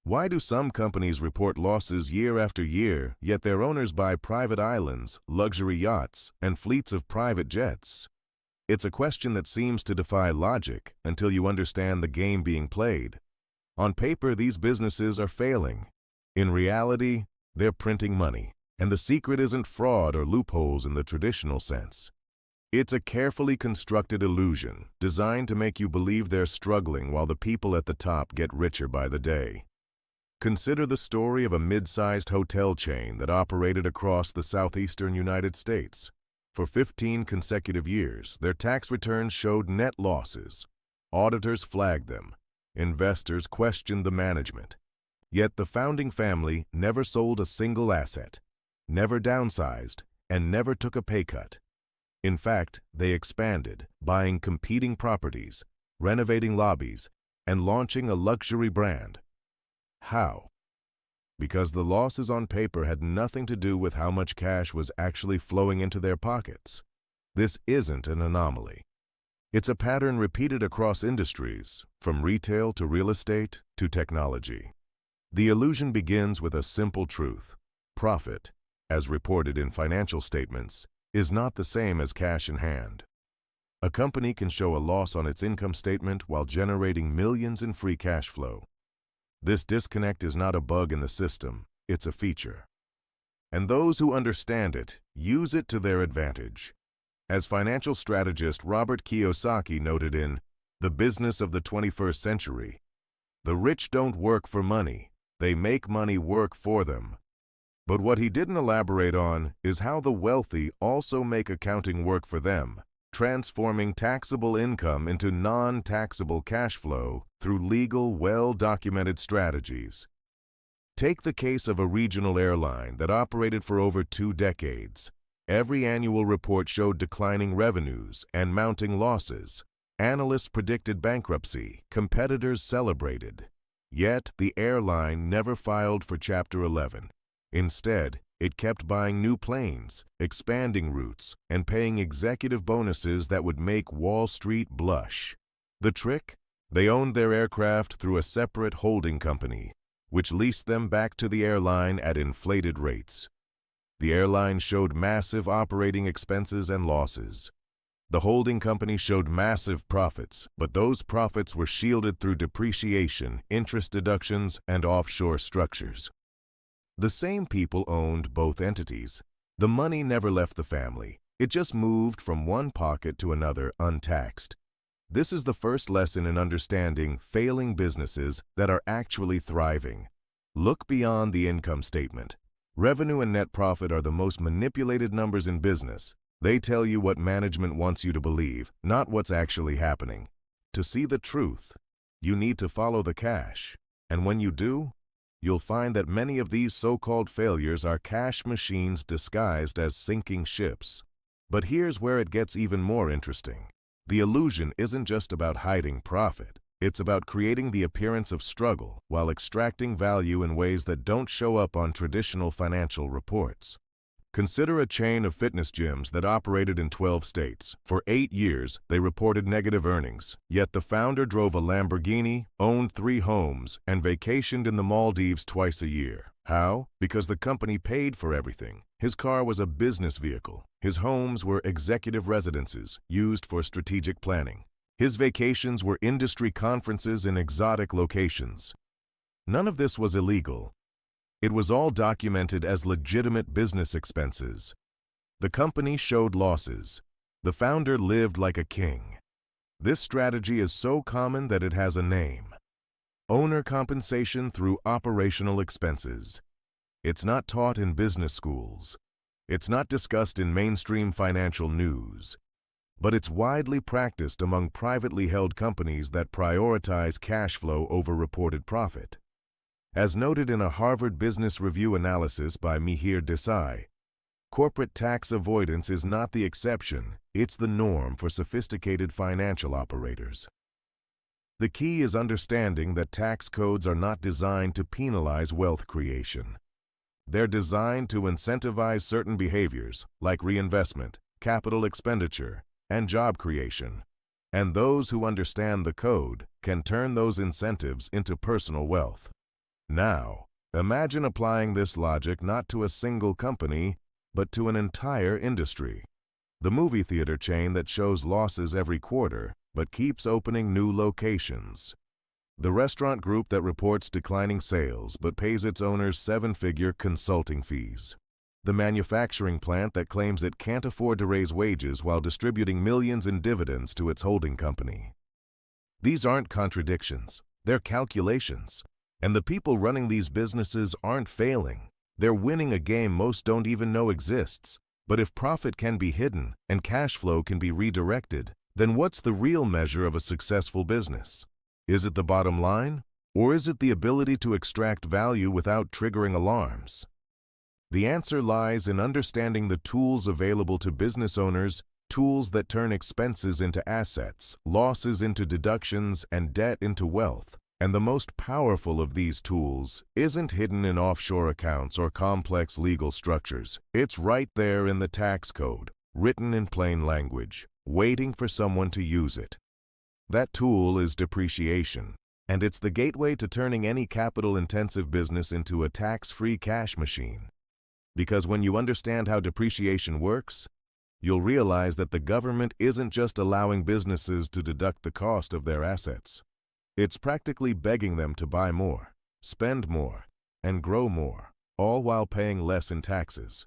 Why do some companies report losses year after year, yet their owners buy private islands, luxury yachts, and fleets of private jets? It's a question that seems to defy logic until you understand the game being played. On paper, these businesses are failing. In reality, they're printing money, and the secret isn't fraud or loopholes in the traditional sense. It's a carefully constructed illusion designed to make you believe they're struggling while the people at the top get richer by the day. Consider the story of a mid-sized hotel chain that operated across the southeastern United States. For 15 consecutive years, their tax returns showed net losses. Auditors flagged them. Investors questioned the management. Yet the founding family never sold a single asset, never downsized, and never took a pay cut. In fact, they expanded, buying competing properties, renovating lobbies, and launching a luxury brand. How? Because the losses on paper had nothing to do with how much cash was actually flowing into their pockets. This isn't an anomaly. It's a pattern repeated across industries, from retail to real estate to technology. The illusion begins with a simple truth. Profit, as reported in financial statements, is not the same as cash in hand. A company can show a loss on its income statement while generating millions in free cash flow. This disconnect is not a bug in the system, it's a feature. And those who understand it use it to their advantage. As financial strategist Robert Kiyosaki noted in The Business of the 21st Century, the rich don't work for money, they make money work for them. But what he didn't elaborate on is how the wealthy also make accounting work for them, transforming taxable income into non-taxable cash flow through legal, well-documented strategies. Take the case of a regional airline that operated for over 2 decades. Every annual report showed declining revenues and mounting losses. Analysts predicted bankruptcy, competitors celebrated. Yet the airline never filed for Chapter 11. Instead, it kept buying new planes, expanding routes, and paying executive bonuses that would make Wall Street blush. The trick? They owned their aircraft through a separate holding company, which leased them back to the airline at inflated rates. The airline showed massive operating expenses and losses. The holding company showed massive profits, but those profits were shielded through depreciation, interest deductions, and offshore structures. The same people owned both entities. The money never left the family. It just moved from one pocket to another untaxed. This is the first lesson in understanding failing businesses that are actually thriving. Look beyond the income statement. Revenue and net profit are the most manipulated numbers in business. They tell you what management wants you to believe, not what's actually happening. To see the truth, you need to follow the cash. And when you do, you'll find that many of these so-called failures are cash machines disguised as sinking ships. But here's where it gets even more interesting. The illusion isn't just about hiding profit. It's about creating the appearance of struggle while extracting value in ways that don't show up on traditional financial reports. Consider a chain of fitness gyms that operated in 12 states. For 8 years, they reported negative earnings. Yet the founder drove a Lamborghini, owned 3 homes, and vacationed in the Maldives twice a year. How? Because the company paid for everything. His car was a business vehicle. His homes were executive residences used for strategic planning. His vacations were industry conferences in exotic locations. None of this was illegal. It was all documented as legitimate business expenses. The company showed losses. The founder lived like a king. This strategy is so common that it has a name. Owner compensation through operational expenses. It's not taught in business schools. It's not discussed in mainstream financial news. But it's widely practiced among privately held companies that prioritize cash flow over reported profit. As noted in a Harvard Business Review analysis by Mihir Desai, corporate tax avoidance is not the exception, it's the norm for sophisticated financial operators. The key is understanding that tax codes are not designed to penalize wealth creation. They're designed to incentivize certain behaviors, like reinvestment, capital expenditure, and job creation. And those who understand the code can turn those incentives into personal wealth. Now, imagine applying this logic not to a single company, but to an entire industry. The movie theater chain that shows losses every quarter, but keeps opening new locations. The restaurant group that reports declining sales, but pays its owners seven-figure consulting fees. The manufacturing plant that claims it can't afford to raise wages while distributing millions in dividends to its holding company. These aren't contradictions, they're calculations. And the people running these businesses aren't failing. They're winning a game most don't even know exists. But if profit can be hidden and cash flow can be redirected, then what's the real measure of a successful business? Is it the bottom line, or is it the ability to extract value without triggering alarms? The answer lies in understanding the tools available to business owners, tools that turn expenses into assets, losses into deductions, and debt into wealth. And the most powerful of these tools isn't hidden in offshore accounts or complex legal structures. It's right there in the tax code, written in plain language, waiting for someone to use it. That tool is depreciation, and it's the gateway to turning any capital-intensive business into a tax-free cash machine. Because when you understand how depreciation works, you'll realize that the government isn't just allowing businesses to deduct the cost of their assets. It's practically begging them to buy more, spend more, and grow more, all while paying less in taxes.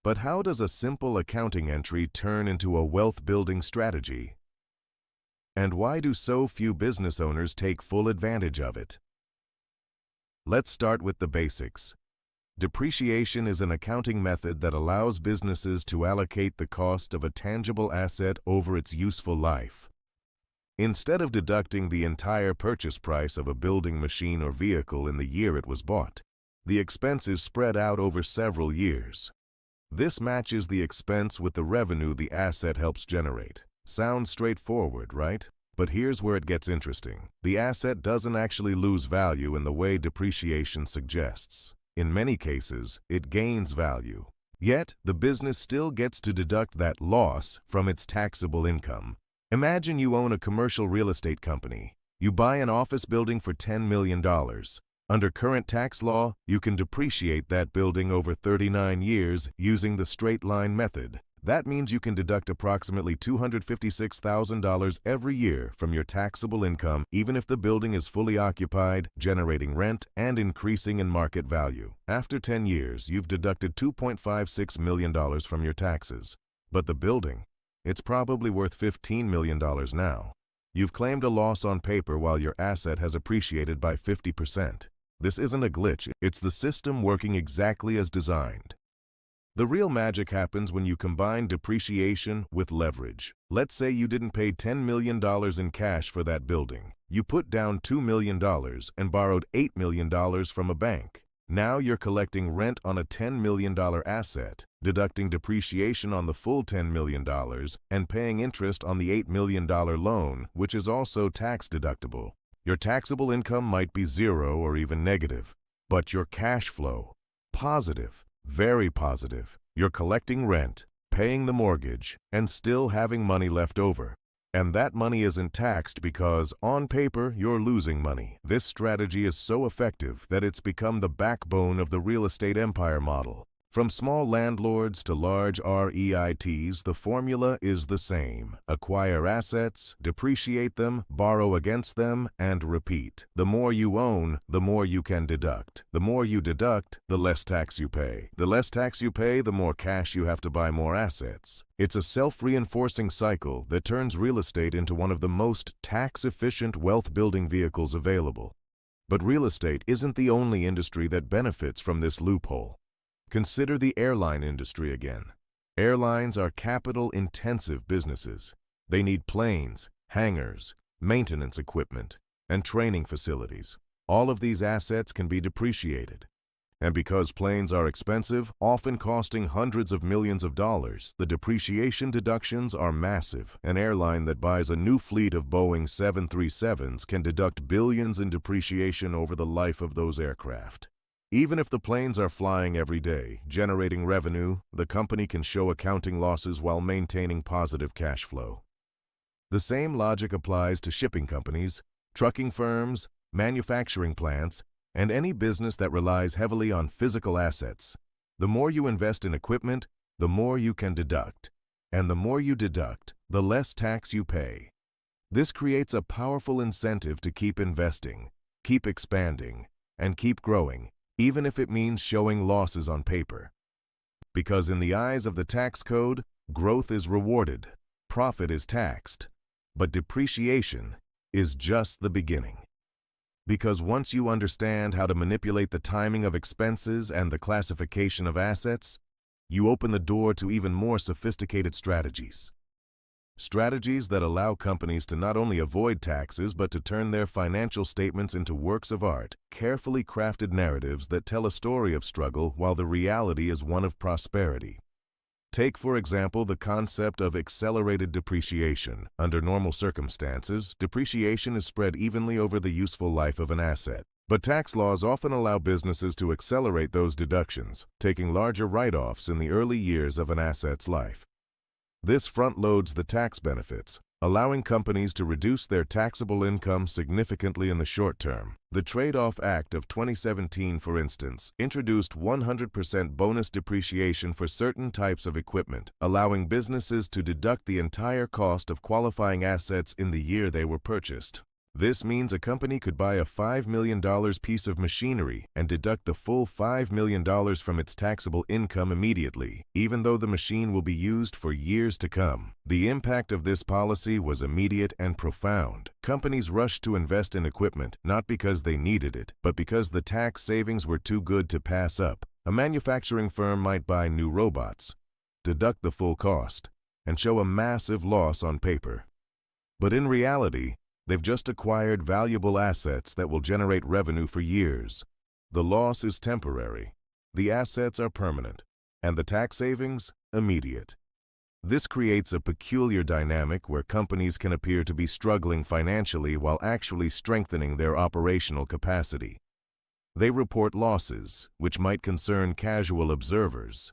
But how does a simple accounting entry turn into a wealth-building strategy? And why do so few business owners take full advantage of it? Let's start with the basics. Depreciation is an accounting method that allows businesses to allocate the cost of a tangible asset over its useful life. Instead of deducting the entire purchase price of a building, machine, or vehicle in the year it was bought, the expense is spread out over several years. This matches the expense with the revenue the asset helps generate. Sounds straightforward, right? But here's where it gets interesting. The asset doesn't actually lose value in the way depreciation suggests. In many cases, it gains value. Yet, the business still gets to deduct that loss from its taxable income. Imagine you own a commercial real estate company. You buy an office building for $10 million. Under current tax law, you can depreciate that building over 39 years using the straight-line method. That means you can deduct approximately $256,000 every year from your taxable income, even if the building is fully occupied, generating rent, and increasing in market value. After 10 years, you've deducted $2.56 million from your taxes. But the building? It's probably worth $15 million now. You've claimed a loss on paper while your asset has appreciated by 50%. This isn't a glitch, it's the system working exactly as designed. The real magic happens when you combine depreciation with leverage. Let's say you didn't pay $10 million in cash for that building. You put down $2 million and borrowed $8 million from a bank. Now you're collecting rent on a $10 million asset, deducting depreciation on the full $10 million, and paying interest on the $8 million loan, which is also tax deductible. Your taxable income might be zero or even negative, but your cash flow, positive, very positive. You're collecting rent, paying the mortgage, and still having money left over. And that money isn't taxed because, on paper, you're losing money. This strategy is so effective that it's become the backbone of the real estate empire model. From small landlords to large REITs, the formula is the same. Acquire assets, depreciate them, borrow against them, and repeat. The more you own, the more you can deduct. The more you deduct, the less tax you pay. The less tax you pay, the more cash you have to buy more assets. It's a self-reinforcing cycle that turns real estate into one of the most tax-efficient wealth-building vehicles available. But real estate isn't the only industry that benefits from this loophole. Consider the airline industry again. Airlines are capital-intensive businesses. They need planes, hangars, maintenance equipment, and training facilities. All of these assets can be depreciated. And because planes are expensive, often costing hundreds of millions of dollars, the depreciation deductions are massive. An airline that buys a new fleet of Boeing 737s can deduct billions in depreciation over the life of those aircraft. Even if the planes are flying every day, generating revenue, the company can show accounting losses while maintaining positive cash flow. The same logic applies to shipping companies, trucking firms, manufacturing plants, And any business that relies heavily on physical assets, the more you invest in equipment, the more you can deduct. And the more you deduct, the less tax you pay. This creates a powerful incentive to keep investing, keep expanding, and keep growing, even if it means showing losses on paper. Because in the eyes of the tax code, growth is rewarded, profit is taxed, but depreciation is just the beginning. Because once you understand how to manipulate the timing of expenses and the classification of assets, you open the door to even more sophisticated strategies. Strategies that allow companies to not only avoid taxes but to turn their financial statements into works of art, carefully crafted narratives that tell a story of struggle while the reality is one of prosperity. Take, for example, the concept of accelerated depreciation. Under normal circumstances, depreciation is spread evenly over the useful life of an asset. But tax laws often allow businesses to accelerate those deductions, taking larger write-offs in the early years of an asset's life. This front-loads the tax benefits, allowing companies to reduce their taxable income significantly in the short term. The Trade-off Act of 2017, for instance, introduced 100% bonus depreciation for certain types of equipment, allowing businesses to deduct the entire cost of qualifying assets in the year they were purchased. This means a company could buy a $5 million piece of machinery and deduct the full $5 million from its taxable income immediately, even though the machine will be used for years to come. The impact of this policy was immediate and profound. Companies rushed to invest in equipment not because they needed it, but because the tax savings were too good to pass up. A manufacturing firm might buy new robots, deduct the full cost, and show a massive loss on paper. But in reality, they've just acquired valuable assets that will generate revenue for years. The loss is temporary, the assets are permanent, and the tax savings, immediate. This creates a peculiar dynamic where companies can appear to be struggling financially while actually strengthening their operational capacity. They report losses, which might concern casual observers.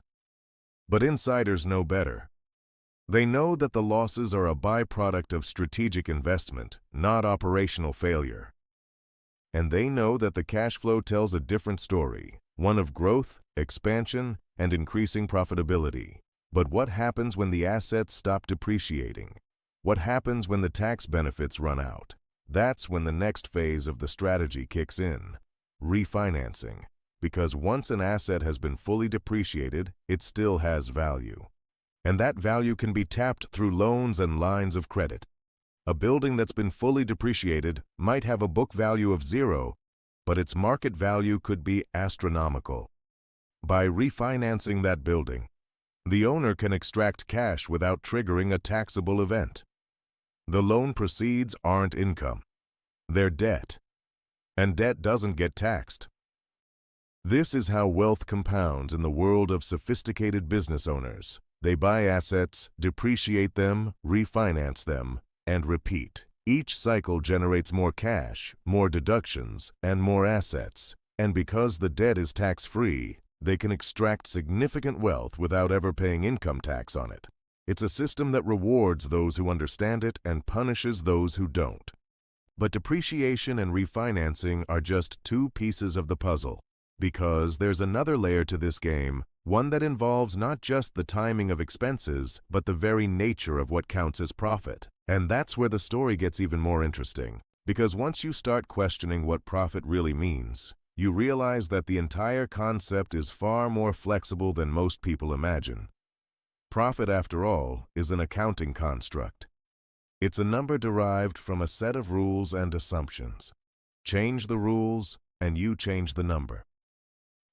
But insiders know better. They know that the losses are a byproduct of strategic investment, not operational failure. And they know that the cash flow tells a different story, one of growth, expansion, and increasing profitability. But what happens when the assets stop depreciating? What happens when the tax benefits run out? That's when the next phase of the strategy kicks in, refinancing. Because once an asset has been fully depreciated, it still has value. And that value can be tapped through loans and lines of credit. A building that's been fully depreciated might have a book value of 0, but its market value could be astronomical. By refinancing that building, the owner can extract cash without triggering a taxable event. The loan proceeds aren't income. They're debt. And debt doesn't get taxed. This is how wealth compounds in the world of sophisticated business owners. They buy assets, depreciate them, refinance them, and repeat. Each cycle generates more cash, more deductions, and more assets. And because the debt is tax-free, they can extract significant wealth without ever paying income tax on it. It's a system that rewards those who understand it and punishes those who don't. But depreciation and refinancing are just two pieces of the puzzle. Because there's another layer to this game, one that involves not just the timing of expenses, but the very nature of what counts as profit. And that's where the story gets even more interesting. Because once you start questioning what profit really means, you realize that the entire concept is far more flexible than most people imagine. Profit, after all, is an accounting construct. It's a number derived from a set of rules and assumptions. Change the rules, and you change the number.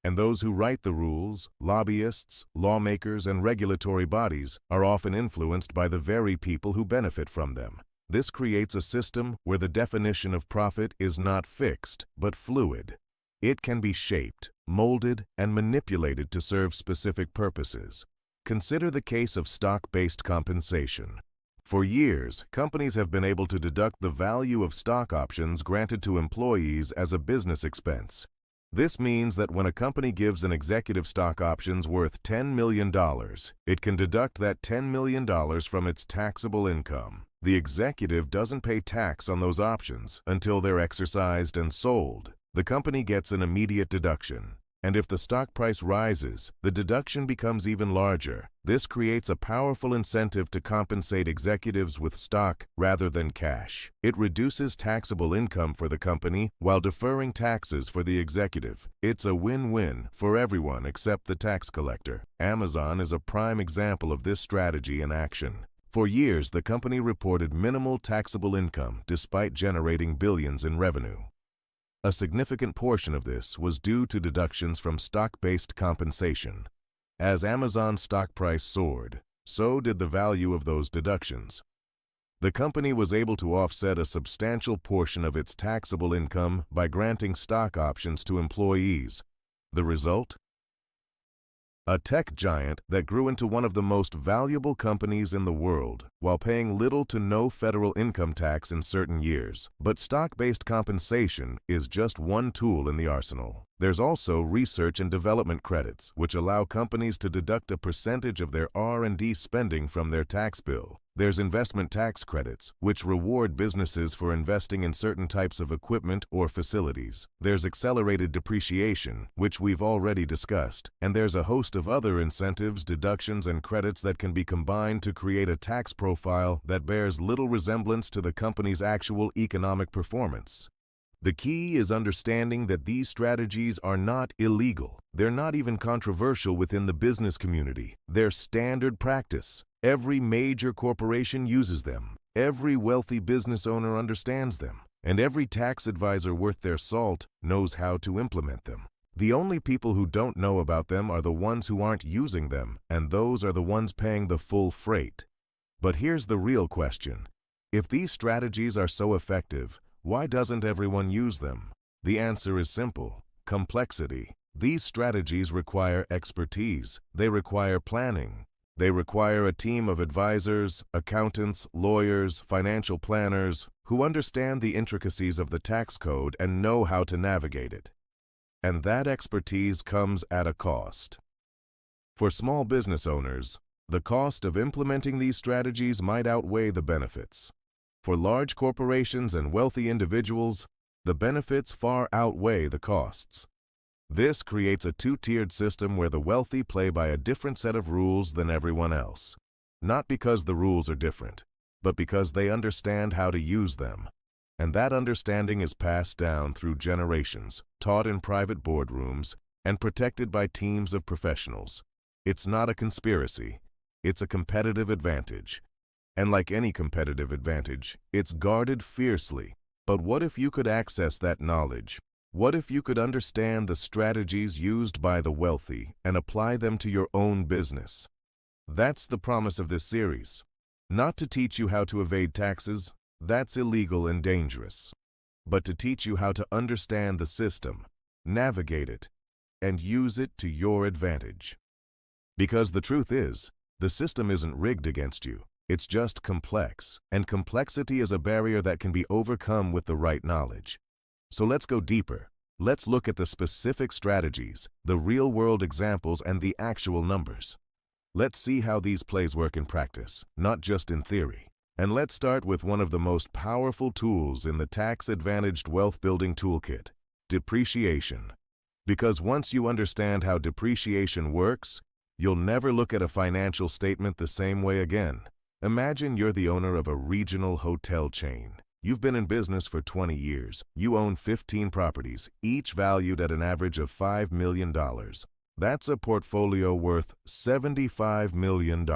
And those who write the rules, lobbyists, lawmakers, and regulatory bodies, are often influenced by the very people who benefit from them. This creates a system where the definition of profit is not fixed, but fluid. It can be shaped, molded, and manipulated to serve specific purposes. Consider the case of stock-based compensation. For years, companies have been able to deduct the value of stock options granted to employees as a business expense. This means that when a company gives an executive stock options worth $10 million, it can deduct that $10 million from its taxable income. The executive doesn't pay tax on those options until they're exercised and sold. the company gets an immediate deduction. And if the stock price rises, the deduction becomes even larger. This creates a powerful incentive to compensate executives with stock rather than cash. It reduces taxable income for the company while deferring taxes for the executive. It's a win-win for everyone except the tax collector. Amazon is a prime example of this strategy in action. For years, the company reported minimal taxable income despite generating billions in revenue. A significant portion of this was due to deductions from stock-based compensation. As Amazon's stock price soared, so did the value of those deductions. The company was able to offset a substantial portion of its taxable income by granting stock options to employees. The result? A tech giant that grew into one of the most valuable companies in the world, while paying little to no federal income tax in certain years. But stock-based compensation is just one tool in the arsenal. There's also research and development credits, which allow companies to deduct a percentage of their R&D spending from their tax bill. There's investment tax credits, which reward businesses for investing in certain types of equipment or facilities. There's accelerated depreciation, which we've already discussed. And there's a host of other incentives, deductions, and credits that can be combined to create a tax profile that bears little resemblance to the company's actual economic performance. The key is understanding that these strategies are not illegal. They're not even controversial within the business community. They're standard practice. Every major corporation uses them. Every wealthy business owner understands them. And every tax advisor worth their salt knows how to implement them. The only people who don't know about them are the ones who aren't using them, and those are the ones paying the full freight. But here's the real question. If these strategies are so effective, why doesn't everyone use them? The answer is simple: complexity. These strategies require expertise. They require planning. They require a team of advisors, accountants, lawyers, financial planners who understand the intricacies of the tax code and know how to navigate it. And that expertise comes at a cost. For small business owners, the cost of implementing these strategies might outweigh the benefits. For large corporations and wealthy individuals, the benefits far outweigh the costs. This creates a two-tiered system where the wealthy play by a different set of rules than everyone else. Not because the rules are different, but because they understand how to use them. And that understanding is passed down through generations, taught in private boardrooms, and protected by teams of professionals. It's not a conspiracy. It's a competitive advantage. And like any competitive advantage, it's guarded fiercely. But what if you could access that knowledge? What if you could understand the strategies used by the wealthy and apply them to your own business? That's the promise of this series. Not to teach you how to evade taxes, that's illegal and dangerous, but to teach you how to understand the system, navigate it, and use it to your advantage. Because the truth is, the system isn't rigged against you. It's just complex, and complexity is a barrier that can be overcome with the right knowledge. So let's go deeper. Let's look at the specific strategies, the real-world examples, and the actual numbers. Let's see how these plays work in practice, not just in theory. And let's start with one of the most powerful tools in the tax-advantaged wealth-building toolkit, depreciation. Because once you understand how depreciation works, you'll never look at a financial statement the same way again. Imagine you're the owner of a regional hotel chain. You've been in business for 20 years. You own 15 properties, each valued at an average of $5 million. That's a portfolio worth $75 million.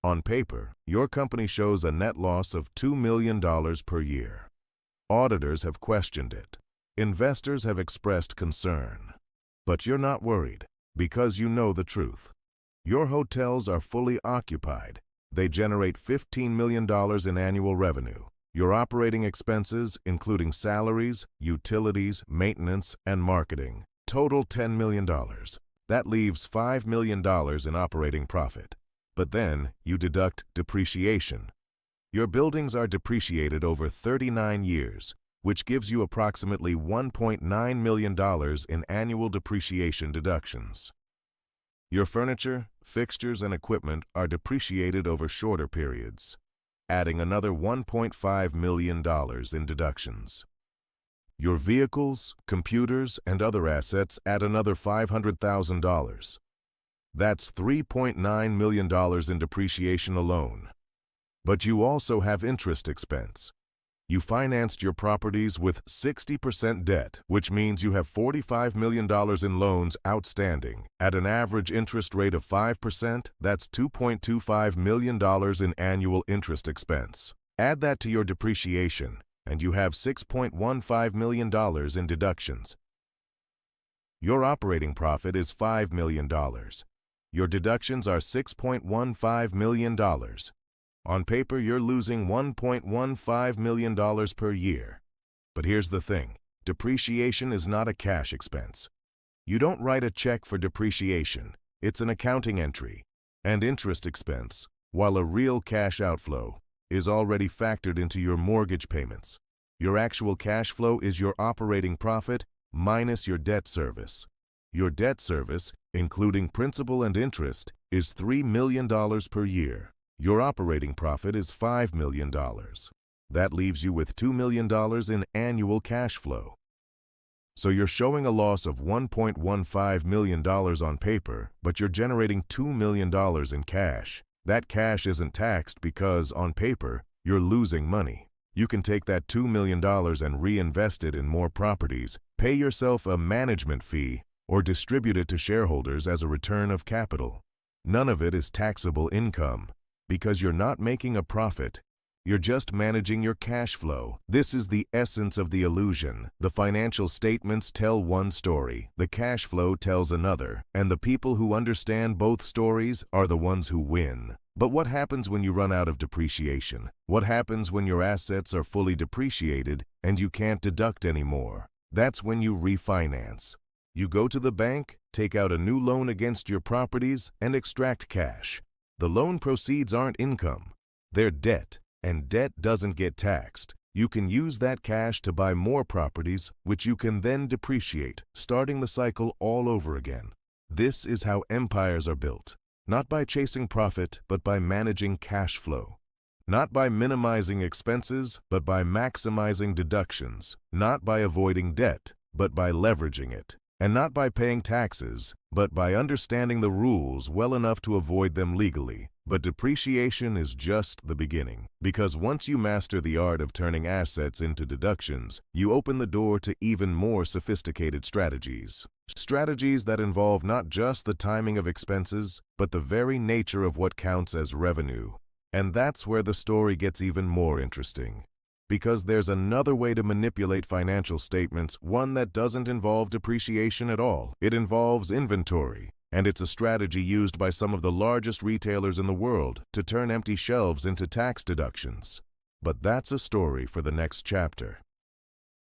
On paper, your company shows a net loss of $2 million per year. Auditors have questioned it. Investors have expressed concern. But you're not worried, because you know the truth. Your hotels are fully occupied. They generate $15 million in annual revenue. Your operating expenses, including salaries, utilities, maintenance, and marketing, total $10 million. That leaves $5 million in operating profit. But then you deduct depreciation. Your buildings are depreciated over 39 years, which gives you approximately $1.9 million in annual depreciation deductions. Your furniture, fixtures, and equipment are depreciated over shorter periods, adding another $1.5 million in deductions. Your vehicles, computers, and other assets add another $500,000. That's $3.9 million in depreciation alone. But you also have interest expense. You financed your properties with 60% debt, which means you have $45 million in loans outstanding. At an average interest rate of 5%, that's $2.25 million in annual interest expense. Add that to your depreciation, and you have $6.15 million in deductions. Your operating profit is $5 million. Your deductions are $6.15 million. On paper, you're losing $1.15 million per year. But here's the thing. Depreciation is not a cash expense. You don't write a check for depreciation. It's an accounting entry. And interest expense, while a real cash outflow, is already factored into your mortgage payments. Your actual cash flow is your operating profit minus your debt service. Your debt service, including principal and interest, is $3 million per year. Your operating profit is $5 million. That leaves you with $2 million in annual cash flow. So you're showing a loss of $1.15 million on paper, but you're generating $2 million in cash. That cash isn't taxed because, on paper, you're losing money. You can take that $2 million and reinvest it in more properties, pay yourself a management fee, or distribute it to shareholders as a return of capital. None of it is taxable income. Because you're not making a profit, you're just managing your cash flow. This is the essence of the illusion. The financial statements tell one story, the cash flow tells another, and the people who understand both stories are the ones who win. But what happens when you run out of depreciation? What happens when your assets are fully depreciated and you can't deduct anymore? That's when you refinance. You go to the bank, take out a new loan against your properties, and extract cash. The loan proceeds aren't income. They're debt, and debt doesn't get taxed. You can use that cash to buy more properties, which you can then depreciate, starting the cycle all over again. This is how empires are built, not by chasing profit, but by managing cash flow. Not by minimizing expenses, but by maximizing deductions. Not by avoiding debt, but by leveraging it. And not by paying taxes, but by understanding the rules well enough to avoid them legally. But depreciation is just the beginning, because once you master the art of turning assets into deductions, you open the door to even more sophisticated strategies. Strategies that involve not just the timing of expenses, but the very nature of what counts as revenue. And that's where the story gets even more interesting. Because there's another way to manipulate financial statements, one that doesn't involve depreciation at all. It involves inventory, and it's a strategy used by some of the largest retailers in the world to turn empty shelves into tax deductions. But that's a story for the next chapter.